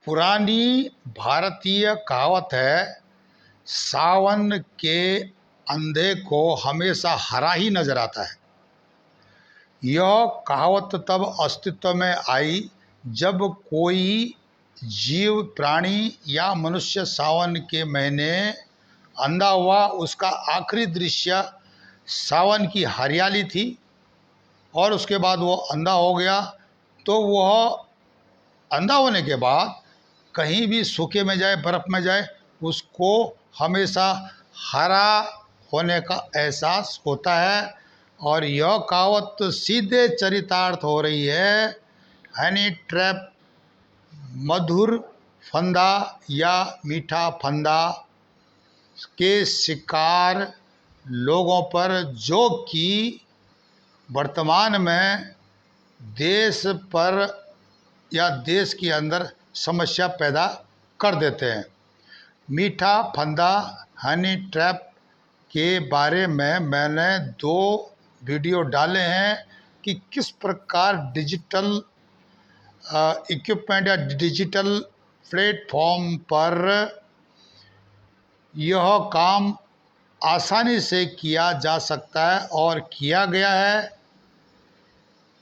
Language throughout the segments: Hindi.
पुरानी भारतीय कहावत है, सावन के अंधे को हमेशा हरा ही नजर आता है। यह कहावत तब अस्तित्व में आई जब कोई जीव, प्राणी या मनुष्य सावन के महीने अंधा हुआ। उसका आखिरी दृश्य सावन की हरियाली थी और उसके बाद वो अंधा हो गया। तो वह अंधा होने के बाद कहीं भी सूखे में जाए, बर्फ़ में जाए, उसको हमेशा हरा होने का एहसास होता है। और यह कहावत सीधे चरितार्थ हो रही है हनी ट्रैप, मधुर फंदा या मीठा फंदा के शिकार लोगों पर, जो कि वर्तमान में देश पर या देश के अंदर समस्या पैदा कर देते हैं। मीठा फंदा, हनी ट्रैप के बारे में मैंने 2 वीडियो डाले हैं कि किस प्रकार डिजिटल इक्विपमेंट या डिजिटल प्लेटफॉर्म पर यह काम आसानी से किया जा सकता है और किया गया है।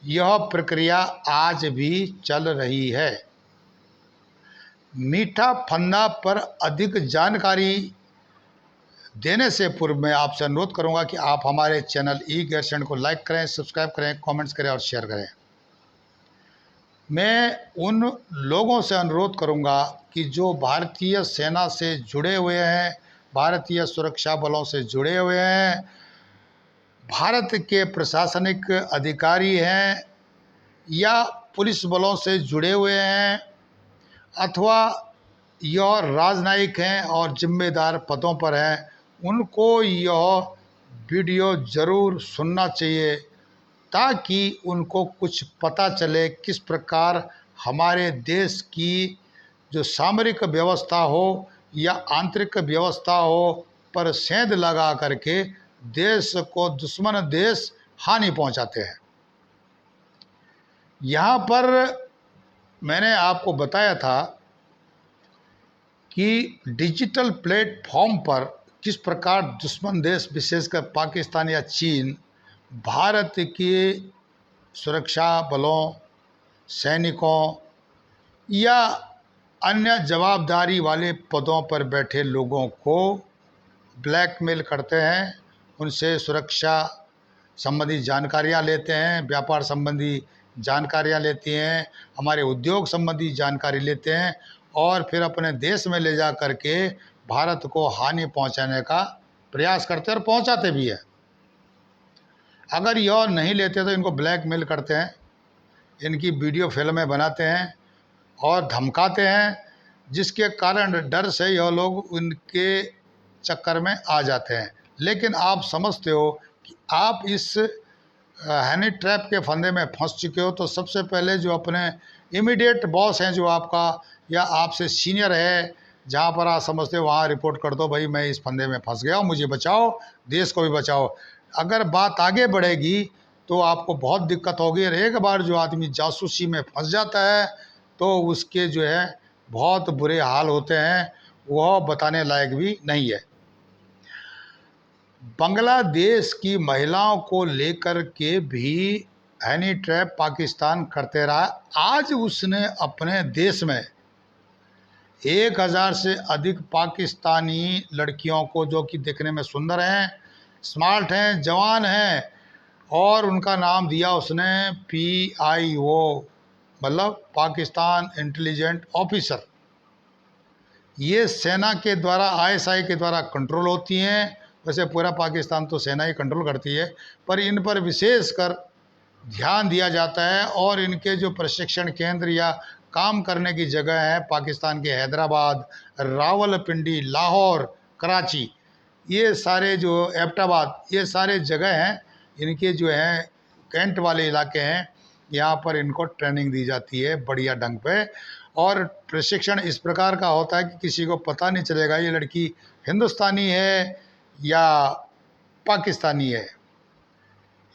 यह प्रक्रिया आज भी चल रही है। मीठा फंदा पर अधिक जानकारी देने से पूर्व मैं आपसे अनुरोध करूंगा कि आप हमारे चैनल ई गैरसैंण को लाइक करें, सब्सक्राइब करें, कमेंट्स करें और शेयर करें। मैं उन लोगों से अनुरोध करूंगा कि जो भारतीय सेना से जुड़े हुए हैं, भारतीय सुरक्षा बलों से जुड़े हुए हैं, भारत के प्रशासनिक अधिकारी हैं या पुलिस बलों से जुड़े हुए हैं, अथवा यह राजनयिक हैं और जिम्मेदार पदों पर हैं, उनको यह वीडियो ज़रूर सुनना चाहिए ताकि उनको कुछ पता चले किस प्रकार हमारे देश की जो सामरिक व्यवस्था हो या आंतरिक व्यवस्था हो पर सेंध लगा करके देश को दुश्मन देश हानि पहुंचाते हैं। यहाँ पर मैंने आपको बताया था कि डिजिटल प्लेटफॉर्म पर किस प्रकार दुश्मन देश, विशेषकर पाकिस्तान या चीन, भारत के सुरक्षा बलों, सैनिकों या अन्य जवाबदारी वाले पदों पर बैठे लोगों को ब्लैकमेल करते हैं, उनसे सुरक्षा संबंधी जानकारियां लेते हैं, व्यापार संबंधी जानकारियां लेती हैं, हमारे उद्योग संबंधी जानकारी लेते हैं और फिर अपने देश में ले जा कर के भारत को हानि पहुंचाने का प्रयास करते हैं और पहुंचाते भी हैं। अगर यह नहीं लेते तो इनको ब्लैकमेल करते हैं, इनकी वीडियो फिल्में बनाते हैं और धमकाते हैं, जिसके कारण डर से यह लोग उनके चक्कर में आ जाते हैं। लेकिन आप समझते हो कि आप इस हनी ट्रैप के फंदे में फंस चुके हो, तो सबसे पहले जो अपने इमीडिएट बॉस हैं, जो आपका या आपसे सीनियर है, जहाँ पर आप समझते हो वहाँ रिपोर्ट कर दो, भाई मैं इस फंदे में फंस गया हूँ, मुझे बचाओ, देश को भी बचाओ। अगर बात आगे बढ़ेगी तो आपको बहुत दिक्कत होगी। और एक बार जो आदमी जासूसी में फंस जाता है तो उसके जो है बहुत बुरे हाल होते हैं, वह बताने लायक भी नहीं है। बांग्लादेश की महिलाओं को लेकर के भी हनी ट्रैप पाकिस्तान करते रहा। आज उसने अपने देश में 1000 से अधिक पाकिस्तानी लड़कियों को, जो कि देखने में सुंदर हैं, स्मार्ट हैं, जवान हैं, और उनका नाम दिया उसने PIO, मतलब पाकिस्तान इंटेलिजेंट ऑफिसर। ये सेना के द्वारा, ISI के द्वारा कंट्रोल होती हैं। वैसे पूरा पाकिस्तान तो सेना ही कंट्रोल करती है, पर इन पर विशेषकर ध्यान दिया जाता है। और इनके जो प्रशिक्षण केंद्र या काम करने की जगह है पाकिस्तान के हैदराबाद, रावलपिंडी, लाहौर, कराची, ये सारे जो एबटाबाद, ये सारे जगह हैं, इनके जो हैं कैंट वाले इलाके हैं, यहाँ पर इनको ट्रेनिंग दी जाती है बढ़िया ढंग पे। और प्रशिक्षण इस प्रकार का होता है कि किसी को पता नहीं चलेगा ये लड़की हिंदुस्तानी है या पाकिस्तानी है।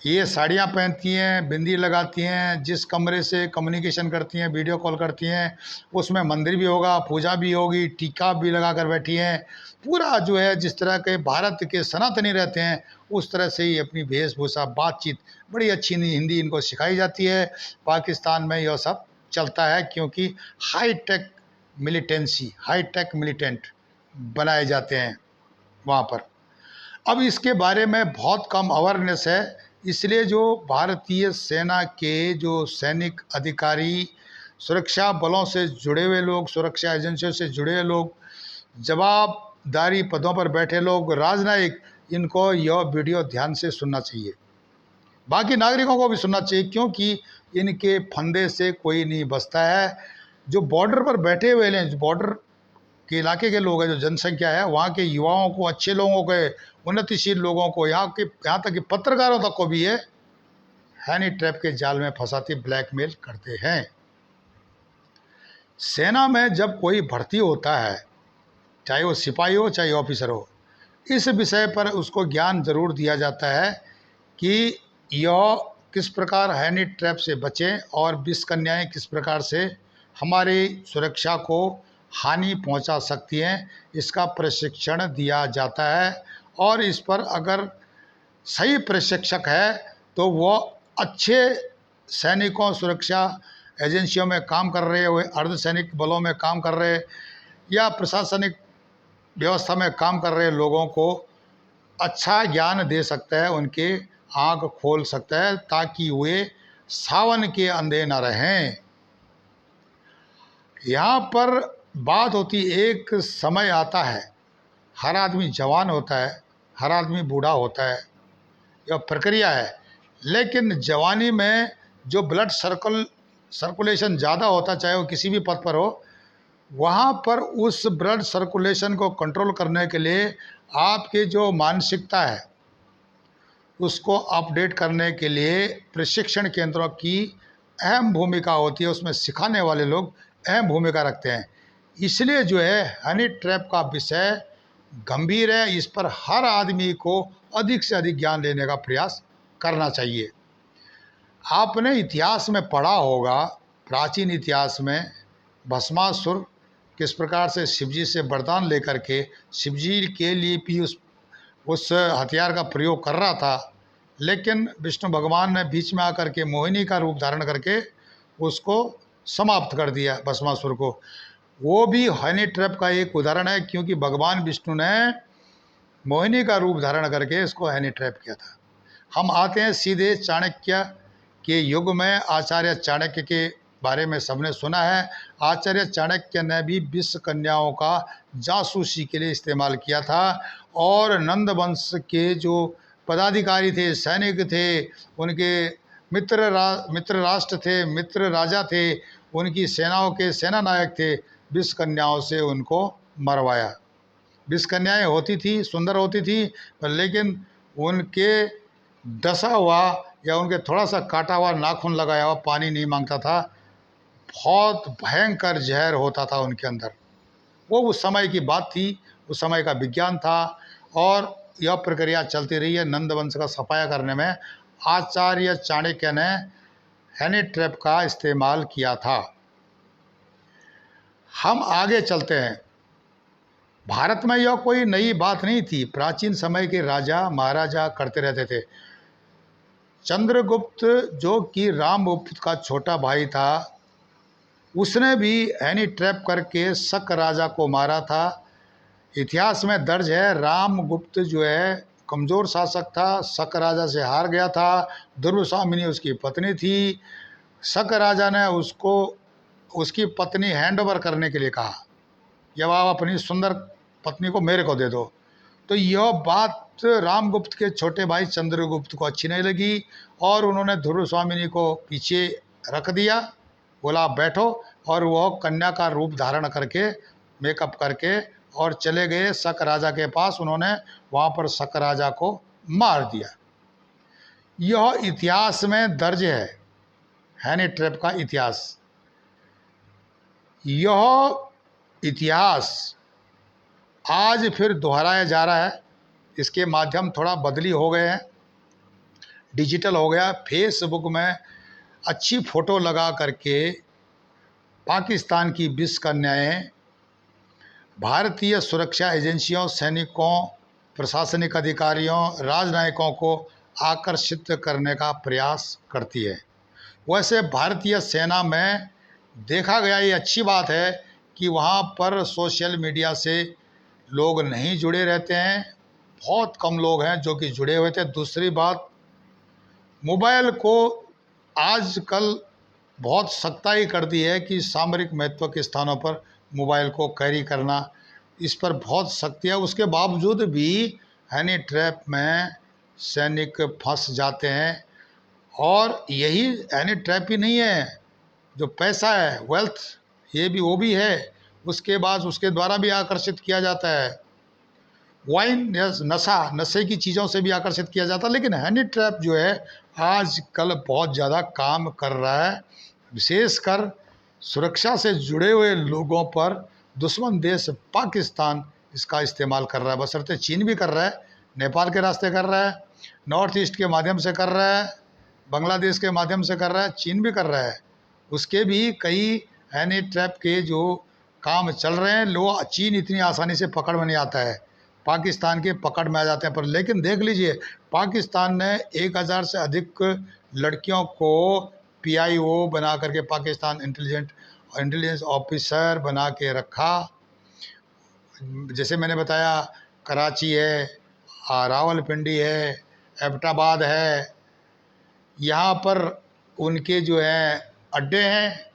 ये साड़ियाँ पहनती हैं, बिंदी लगाती हैं, जिस कमरे से कम्युनिकेशन करती हैं, वीडियो कॉल करती हैं, उसमें मंदिर भी होगा, पूजा भी होगी, टीका भी लगा कर बैठी हैं। पूरा जो है जिस तरह के भारत के सनातनी रहते हैं उस तरह से ही अपनी वेशभूषा, बातचीत, बड़ी अच्छी हिंदी इनको सिखाई जाती है। पाकिस्तान में यह सब चलता है क्योंकि हाईटेक मिलिटेंसी, हाईटेक मिलिटेंट बनाए जाते हैं वहाँ पर। अब इसके बारे में बहुत कम अवेयरनेस है, इसलिए जो भारतीय सेना के जो सैनिक अधिकारी, सुरक्षा बलों से जुड़े हुए लोग, सुरक्षा एजेंसियों से जुड़े हुए लोग, जवाबदारी पदों पर बैठे लोग, राजनयिक, इनको यह वीडियो ध्यान से सुनना चाहिए। बाकी नागरिकों को भी सुनना चाहिए क्योंकि इनके फंदे से कोई नहीं बचता है। जो बॉर्डर पर बैठे हुए हैं, जो बॉर्डर के इलाके के लोग हैं, जो जनसंख्या है, वहाँ के युवाओं को, अच्छे लोगों के, उन्नतिशील लोगों को, यहाँ तक कि पत्रकारों तक को भी ये हैनी ट्रैप के जाल में फंसाती, ब्लैकमेल करते हैं। सेना में जब कोई भर्ती होता है, चाहे वो सिपाही हो चाहे ऑफिसर हो, इस विषय पर उसको ज्ञान ज़रूर दिया जाता है कि यह किस प्रकार हैनी ट्रैप से बचें और विष कन्याएँ किस प्रकार से हमारी सुरक्षा को हानि पहुंचा सकती हैं, इसका प्रशिक्षण दिया जाता है। और इस पर अगर सही प्रशिक्षक है तो वो अच्छे सैनिकों, सुरक्षा एजेंसियों में काम कर रहे हुए, अर्धसैनिक बलों में काम कर रहे या प्रशासनिक व्यवस्था में काम कर रहे लोगों को अच्छा ज्ञान दे सकता है, उनके आँख खोल सकता है ताकि वे सावन के अंधे न रहें। यहाँ पर बात होती, एक समय आता है, हर आदमी जवान होता है, हर आदमी बूढ़ा होता है, यह प्रक्रिया है। लेकिन जवानी में जो ब्लड सर्कुलेशन ज़्यादा होता, चाहे वो किसी भी पद पर हो, वहाँ पर उस ब्लड सर्कुलेशन को कंट्रोल करने के लिए आपकी जो मानसिकता है उसको अपडेट करने के लिए प्रशिक्षण केंद्रों की अहम भूमिका होती है। उसमें सिखाने वाले लोग अहम भूमिका रखते हैं। इसलिए जो है हनी ट्रैप का विषय गंभीर है, इस पर हर आदमी को अधिक से अधिक ज्ञान लेने का प्रयास करना चाहिए। आपने इतिहास में पढ़ा होगा, प्राचीन इतिहास में भस्मासुर किस प्रकार से शिवजी से वरदान लेकर के शिवजी के लिए भी उस हथियार का प्रयोग कर रहा था, लेकिन विष्णु भगवान ने बीच में आकर के मोहिनी का रूप धारण करके उसको समाप्त कर दिया, भस्मासुर को। वो भी हनी ट्रैप का एक उदाहरण है क्योंकि भगवान विष्णु ने मोहिनी का रूप धारण करके इसको हनी ट्रैप किया था। हम आते हैं सीधे चाणक्य के युग में। आचार्य चाणक्य के बारे में सबने सुना है। आचार्य चाणक्य ने भी विष कन्याओं का जासूसी के लिए इस्तेमाल किया था और नंद वंश के जो पदाधिकारी थे, सैनिक थे, उनके मित्र राष्ट्र थे, मित्र राजा थे, उनकी सेनाओं के सेना नायक थे, विष कन्याओं से उनको मरवाया। विष कन्याएँ होती थी, सुंदर होती थी, लेकिन उनके डसा हुआ या उनके थोड़ा सा काटा हुआ नाखून लगाया हुआ पानी नहीं मांगता था, बहुत भयंकर जहर होता था उनके अंदर। वो उस समय की बात थी, उस समय का विज्ञान था और यह प्रक्रिया चलती रही है। नंद वंश का सफाया करने में आचार्य चाणक्य ने हनी ट्रैप का इस्तेमाल किया था। हम आगे चलते हैं। भारत में यह कोई नई बात नहीं थी, प्राचीन समय के राजा महाराजा करते रहते थे। चंद्रगुप्त जो कि रामगुप्त का छोटा भाई था, उसने भी हनी ट्रैप करके शक राजा को मारा था। इतिहास में दर्ज है, रामगुप्त जो है कमज़ोर शासक था, शक राजा से हार गया था। दुर्वासामिनी उसकी पत्नी थी। शक राजा ने उसको उसकी पत्नी हैंड ओवर करने के लिए कहा, जब आप अपनी सुंदर पत्नी को मेरे को दे दो। तो यह बात रामगुप्त के छोटे भाई चंद्रगुप्त को अच्छी नहीं लगी और उन्होंने दुर्वासामिनी को पीछे रख दिया, बोला आप बैठो, और वह कन्या का रूप धारण करके, मेकअप करके और चले गए शक राजा के पास। उन्होंने वहाँ पर शक राजा को मार दिया। यह इतिहास में दर्ज है, हनी ट्रैप का इतिहास। यह इतिहास आज फिर दोहराया जा रहा है। इसके माध्यम थोड़ा बदली हो गए हैं। डिजिटल हो गया। फेसबुक में अच्छी फ़ोटो लगा करके पाकिस्तान की 20 कन्याएं भारतीय सुरक्षा एजेंसियों, सैनिकों, प्रशासनिक अधिकारियों, राजनयिकों को आकर्षित करने का प्रयास करती है। वैसे भारतीय सेना में देखा गया, ये अच्छी बात है कि वहाँ पर सोशल मीडिया से लोग नहीं जुड़े रहते हैं, बहुत कम लोग हैं जो कि जुड़े हुए थे। दूसरी बात, मोबाइल को आजकल बहुत सख्ताई कर दी है कि सामरिक महत्व के स्थानों पर मोबाइल को कैरी करना, इस पर बहुत सख्ती है। उसके बावजूद भी हनी ट्रैप में सैनिक फंस जाते हैं। और यही हनी ट्रैप ही नहीं है, जो पैसा है, वेल्थ, ये भी वो भी है। उसके बाद उसके द्वारा भी आकर्षित किया जाता है। वाइन या नशे की चीज़ों से भी आकर्षित किया जाता है। लेकिन हनी ट्रैप जो है आजकल बहुत ज़्यादा काम कर रहा है, विशेषकर सुरक्षा से जुड़े हुए लोगों पर। दुश्मन देश पाकिस्तान इसका इस्तेमाल कर रहा है, बशर्ते चीन भी कर रहा है, नेपाल के रास्ते कर रहा है, नॉर्थ ईस्ट के माध्यम से कर रहा है, बांग्लादेश के माध्यम से कर रहा है, चीन भी कर रहा है। उसके भी कई हनी ट्रैप के जो काम चल रहे हैं, लोग चीन इतनी आसानी से पकड़ में नहीं आता है, पाकिस्तान के पकड़ में आ जाते हैं। पर लेकिन देख लीजिए, पाकिस्तान ने 1000 से अधिक लड़कियों को PIO बना करके, पाकिस्तान इंटेलिजेंस ऑफिसर बना के रखा। जैसे मैंने बताया, कराची है, रावलपिंडी है, एबटाबाद है, यहाँ पर उनके जो है अड्डे हैं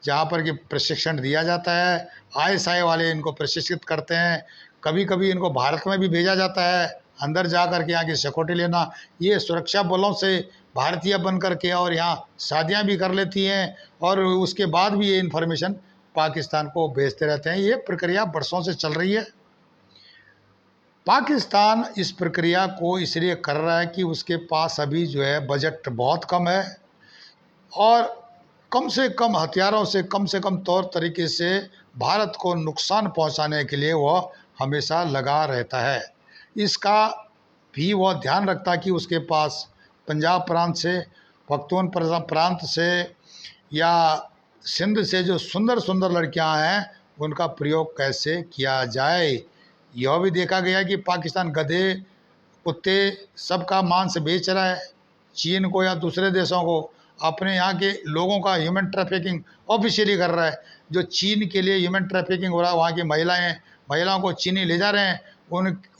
जहाँ पर कि प्रशिक्षण दिया जाता है। ISI वाले इनको प्रशिक्षित करते हैं। कभी कभी इनको भारत में भी भेजा जाता है, अंदर जा कर के यहाँ की सिक्योरिटी लेना। ये सुरक्षा बलों से भारतीय बन कर के और यहाँ शादियाँ भी कर लेती हैं, और उसके बाद भी ये इन्फॉर्मेशन पाकिस्तान को भेजते रहते हैं। ये प्रक्रिया बरसों से चल रही है। पाकिस्तान इस प्रक्रिया को इसलिए कर रहा है कि उसके पास अभी जो है बजट बहुत कम है, और कम से कम हथियारों से कम तौर तरीके से भारत को नुकसान पहुंचाने के लिए वह हमेशा लगा रहता है। इसका भी वह ध्यान रखता है कि उसके पास पंजाब प्रांत से, पख्तून प्रांत से या सिंध से जो सुंदर सुंदर लड़कियां हैं, उनका प्रयोग कैसे किया जाए। यह भी देखा गया कि पाकिस्तान गधे, कुत्ते, सबका मांस बेच रहा है चीन को या दूसरे देशों को। अपने यहाँ के लोगों का ह्यूमन ट्रैफिकिंग ऑफिशियली कर रहा है। जो चीन के लिए ह्यूमन ट्रैफिकिंग हो रहा है, वहाँ की महिलाओं को चीनी ले जा रहे हैं,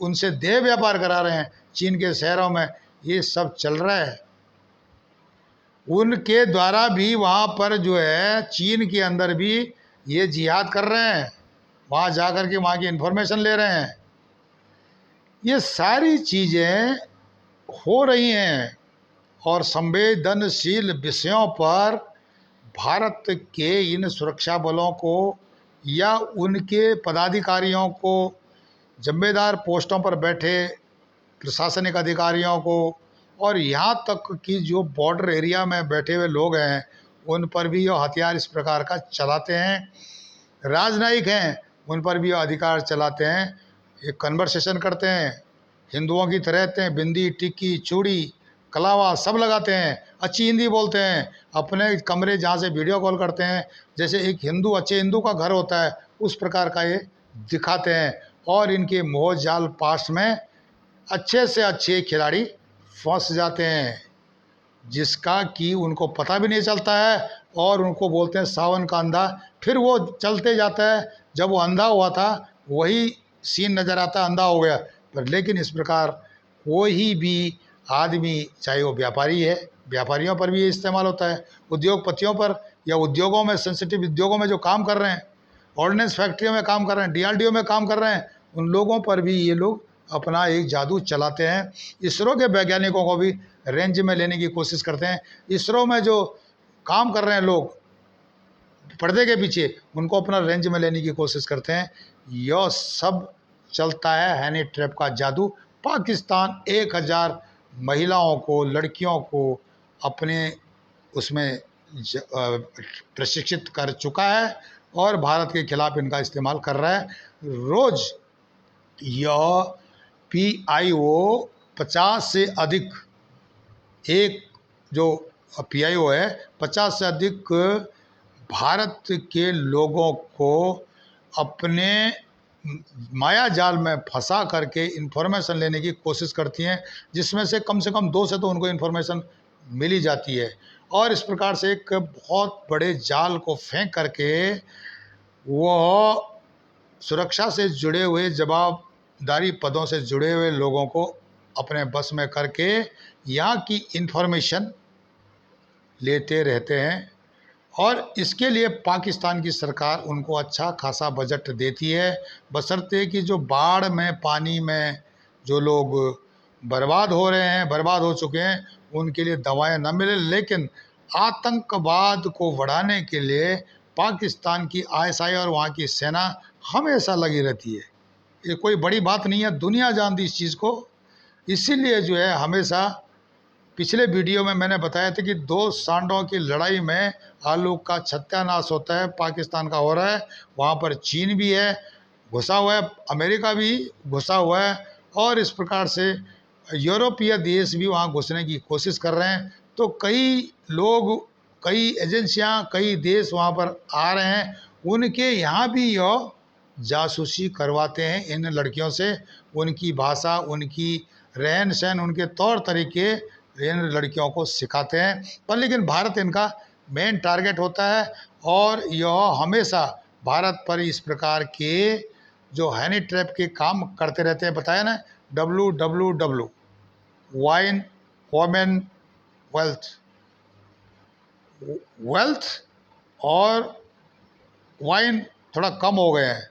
उनसे देह व्यापार करा रहे हैं चीन के शहरों में। ये सब चल रहा है। उनके द्वारा भी वहाँ पर जो है चीन के अंदर भी ये जिहाद कर रहे हैं, वहाँ जा कर के वहाँ की इन्फॉर्मेशन ले रहे हैं। ये सारी चीज़ें हो रही हैं, और संवेदनशील विषयों पर भारत के इन सुरक्षा बलों को या उनके पदाधिकारियों को, जिम्मेदार पोस्टों पर बैठे प्रशासनिक अधिकारियों को, और यहाँ तक कि जो बॉर्डर एरिया में बैठे हुए लोग हैं, उन पर भी ये हथियार इस प्रकार का चलाते हैं। राजनयिक हैं, उन पर भी अधिकार चलाते हैं। ये कन्वर्सेशन करते हैं, हिंदुओं की तरह रहते हैं, बिंदी, टिक्की, चूड़ी, कलावा सब लगाते हैं, अच्छी हिंदी बोलते हैं। अपने कमरे जहाँ से वीडियो कॉल करते हैं, जैसे एक हिंदू, अच्छे हिंदू का घर होता है, उस प्रकार का ये दिखाते हैं। और इनके मोह जाल पास में अच्छे से अच्छे खिलाड़ी फंस जाते हैं, जिसका कि उनको पता भी नहीं चलता है, और उनको बोलते हैं सावन का अंधा। फिर वो चलते जाता है, जब वो अंधा हुआ था वही सीन नज़र आता है, अंधा हो गया। पर लेकिन इस प्रकार कोई भी आदमी, चाहे वो व्यापारी है, व्यापारियों पर भी ये इस्तेमाल होता है, उद्योगपतियों पर, या उद्योगों में, सेंसिटिव उद्योगों में जो काम कर रहे हैं, ऑर्डिनेंस फैक्ट्रियों में काम कर रहे हैं, DRDO में काम कर रहे हैं, उन लोगों पर भी ये लोग अपना एक जादू चलाते हैं। इसरो के वैज्ञानिकों को भी रेंज में लेने की कोशिश करते हैं। इसरो में जो काम कर रहे हैं लोग पर्दे के पीछे, उनको अपना रेंज में लेने की कोशिश करते हैं। यह सब चलता है हनी ट्रैप का जादू। पाकिस्तान 1000 महिलाओं को, लड़कियों को अपने उसमें प्रशिक्षित कर चुका है, और भारत के खिलाफ इनका इस्तेमाल कर रहा है। रोज़ यह PIO 50 से अधिक एक जो PIO है 50 से अधिक भारत के लोगों को अपने माया जाल में फंसा करके इन्फॉर्मेशन लेने की कोशिश करती हैं, जिसमें से कम 2 से तो उनको इन्फॉर्मेशन मिल ही जाती है। और इस प्रकार से एक बहुत बड़े जाल को फेंक करके वह सुरक्षा से जुड़े हुए, जवाबदारी पदों से जुड़े हुए लोगों को अपने बस में करके यहाँ की इन्फॉर्मेशन लेते रहते हैं। और इसके लिए पाकिस्तान की सरकार उनको अच्छा खासा बजट देती है, बशर्ते कि जो बाढ़ में पानी में जो लोग बर्बाद हो रहे हैं, बर्बाद हो चुके हैं, उनके लिए दवाएं न मिले। लेकिन आतंकवाद को बढ़ाने के लिए पाकिस्तान की ISI और वहाँ की सेना हमेशा लगी रहती है। ये कोई बड़ी बात नहीं है, दुनिया जानती इस चीज़ को। इसीलिए जो है हमेशा, पिछले वीडियो में मैंने बताया था कि 2 सांडों की लड़ाई में आलू का सत्यानाश होता है, पाकिस्तान का हो रहा है। वहाँ पर चीन भी है, घुसा हुआ है, अमेरिका भी घुसा हुआ है, और इस प्रकार से यूरोपीय देश भी वहाँ घुसने की कोशिश कर रहे हैं। तो कई लोग, कई एजेंसियाँ, कई देश वहाँ पर आ रहे हैं, उनके यहाँ भी यह जासूसी करवाते हैं इन लड़कियों से। उनकी भाषा, उनकी रहन सहन, उनके तौर तरीके इन लड़कियों को सिखाते हैं। पर लेकिन भारत इनका मेन टारगेट होता है, और यह हमेशा भारत पर इस प्रकार के जो हनी ट्रैप के काम करते रहते हैं। बताया ना, WWW, वाइन, वोमेन, वेल्थ और वाइन थोड़ा कम हो गए हैं।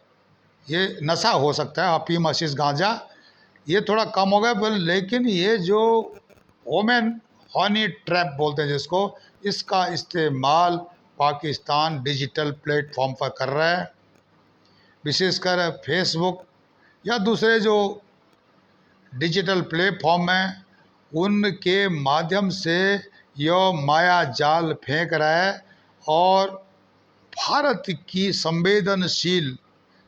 ये नशा हो सकता है, अफीम, हशीश, गांजा, ये थोड़ा कम हो गया, पर लेकिन ये जो वोमेन हनी ट्रैप बोलते हैं जिसको, इसका इस्तेमाल पाकिस्तान डिजिटल प्लेटफॉर्म पर कर रहा है, विशेषकर फेसबुक या दूसरे जो डिजिटल प्लेटफॉर्म हैं, उनके माध्यम से यह माया जाल फेंक रहा है और भारत की संवेदनशील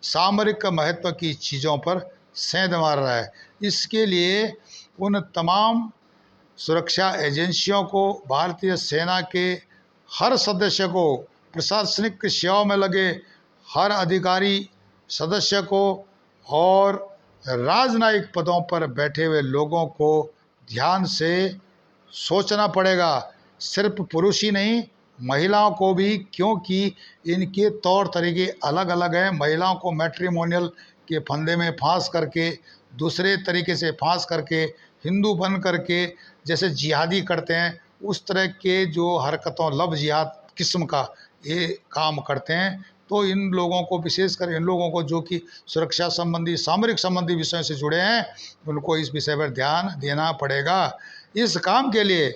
सामरिक महत्व की चीज़ों पर सेंध मार रहा है। इसके लिए उन तमाम सुरक्षा एजेंसियों को, भारतीय सेना के हर सदस्य को, प्रशासनिक सेवाओं में लगे हर अधिकारी सदस्य को और राजनयिक पदों पर बैठे हुए लोगों को ध्यान से सोचना पड़ेगा। सिर्फ पुरुष ही नहीं, महिलाओं को भी, क्योंकि इनके तौर तरीके अलग अलग हैं। महिलाओं को मैट्रिमोनियल के फंदे में फांस करके, दूसरे तरीके से फांस करके, हिंदू बन करके जैसे जिहादी करते हैं, उस तरह के जो हरकतों, लव जिहाद किस्म का ये काम करते हैं। तो इन लोगों को, विशेषकर इन लोगों को जो कि सुरक्षा संबंधी, सामरिक संबंधी विषयों से जुड़े हैं, उनको इस विषय पर ध्यान देना पड़ेगा। इस काम के लिए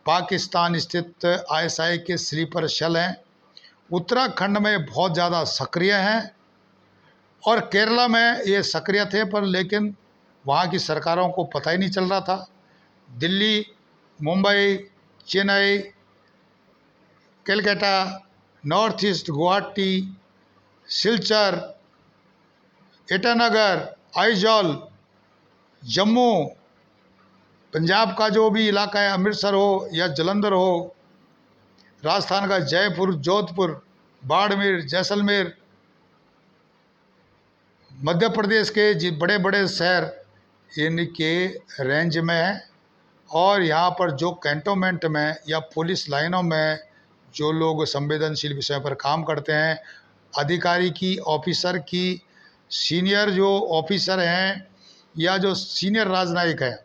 पाकिस्तान स्थित ISI के स्लीपर सेल हैं, उत्तराखंड में बहुत ज़्यादा सक्रिय हैं और केरला में ये सक्रिय थे, पर लेकिन वहाँ की सरकारों को पता ही नहीं चल रहा था। दिल्ली, मुंबई, चेन्नई, कलकत्ता, नॉर्थ ईस्ट, गुवाहाटी, सिलचर, ईटानगर, आइजॉल, जम्मू, पंजाब का जो भी इलाका है, अमृतसर हो या जलंधर हो, राजस्थान का जयपुर, जोधपुर, बाड़मेर, जैसलमेर, मध्य प्रदेश के बड़े बड़े शहर इनके रेंज में हैं। और यहाँ पर जो कैंटोनमेंट में या पुलिस लाइनों में जो लोग संवेदनशील विषयों पर काम करते हैं, अधिकारी की, ऑफिसर की, सीनियर जो ऑफिसर हैं या जो सीनियर राजनयिक हैं,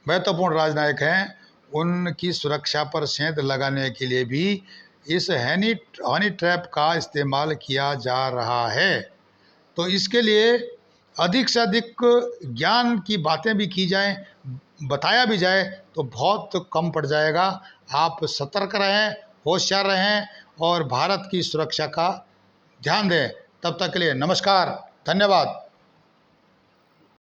महत्वपूर्ण राजनयिक हैं, उनकी सुरक्षा पर सेंध लगाने के लिए भी इस हनी ट्रैप का इस्तेमाल किया जा रहा है। तो इसके लिए अधिक से अधिक ज्ञान की बातें भी की जाएं, बताया भी जाए तो बहुत कम पड़ जाएगा। आप सतर्क रहें, होशियार रहें और भारत की सुरक्षा का ध्यान दें। तब तक के लिए नमस्कार, धन्यवाद।